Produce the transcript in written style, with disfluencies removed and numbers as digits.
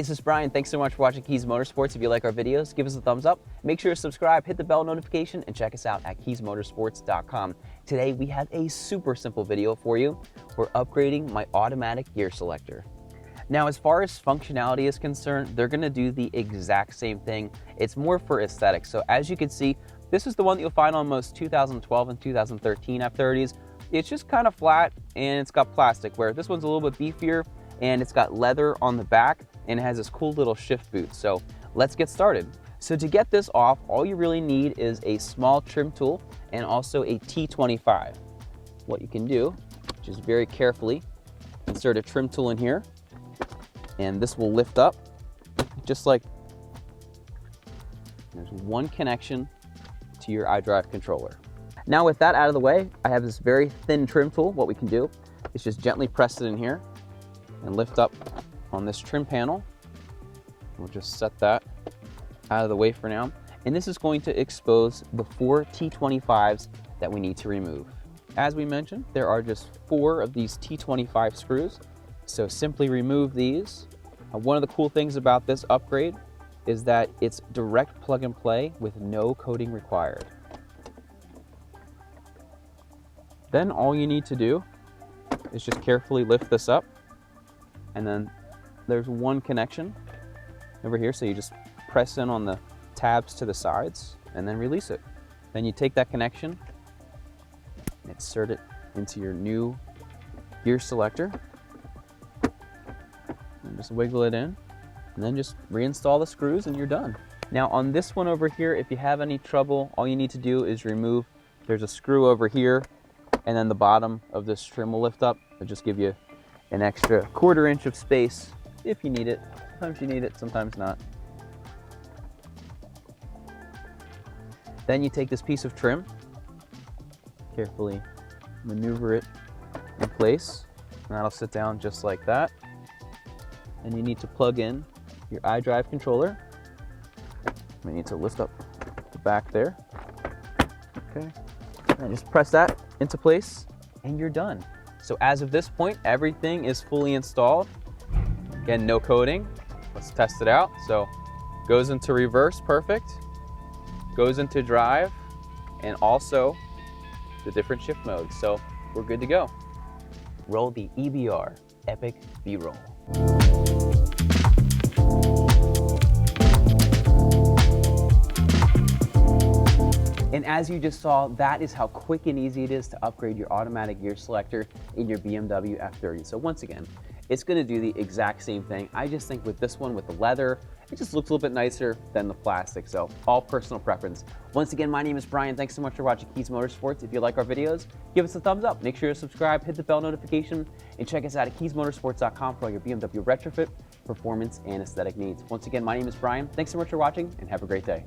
Hey, this is Brian. Thanks so much for watching Kies Motorsports. If you like our videos, give us a thumbs up. Make sure to subscribe, hit the bell notification, and check us out at kiesmotorsports.com. Today, we have a super simple video for you. We're upgrading my automatic gear selector. Now, as far as functionality is concerned, they're going to do the exact same thing. It's more for aesthetics. So as you can see, this is the one that you'll find on most 2012 and 2013 F30s. It's just kind of flat and it's got plastic, where this one's a little bit beefier and it's got leather on the back and it has this cool little shift boot. So let's get started. So to get this off, all you really need is a small trim tool and also a T25. What you can do, just very carefully insert a trim tool in here, and this will lift up just like, there's one connection to your iDrive controller. Now with that out of the way, I have this very thin trim tool. What we can do is just gently press it in here and lift up on this trim panel. We'll just set that out of the way for now. And this is going to expose the 4 T25s that we need to remove. As we mentioned, there are just 4 of these T25 screws. So simply remove these. One of the cool things about this upgrade is that it's direct plug and play with no coating required. Then all you need to do is just carefully lift this up, and then there's one connection over here, so you just press in on the tabs to the sides and then release it. Then you take that connection and insert it into your new gear selector and just wiggle it in, and then just reinstall the screws and you're done. Now on this one over here, if you have any trouble, all you need to do is remove, there's a screw over here, and then the bottom of this trim will lift up. It'll just give you an extra 1/4 inch of space if you need it. Sometimes you need it, sometimes not. Then you take this piece of trim, carefully maneuver it in place, and that'll sit down just like that. And you need to plug in your iDrive controller. We need to lift up the back there. Okay, and just press that into place and you're done. So as of this point, everything is fully installed. Again, no coating. Let's test it out. So goes into reverse, perfect. Goes into drive, and also the different shift modes. So we're good to go. Roll the EBR Epic B-roll. And as you just saw, that is how quick and easy it is to upgrade your automatic gear selector in your BMW F30. So once again, it's gonna do the exact same thing. I just think with this one, with the leather, it just looks a little bit nicer than the plastic. So all personal preference. Once again, my name is Brian. Thanks so much for watching Kies Motorsports. If you like our videos, give us a thumbs up. Make sure to subscribe, hit the bell notification, and check us out at kiesmotorsports.com for all your BMW retrofit, performance, and aesthetic needs. Once again, my name is Brian. Thanks so much for watching, and have a great day.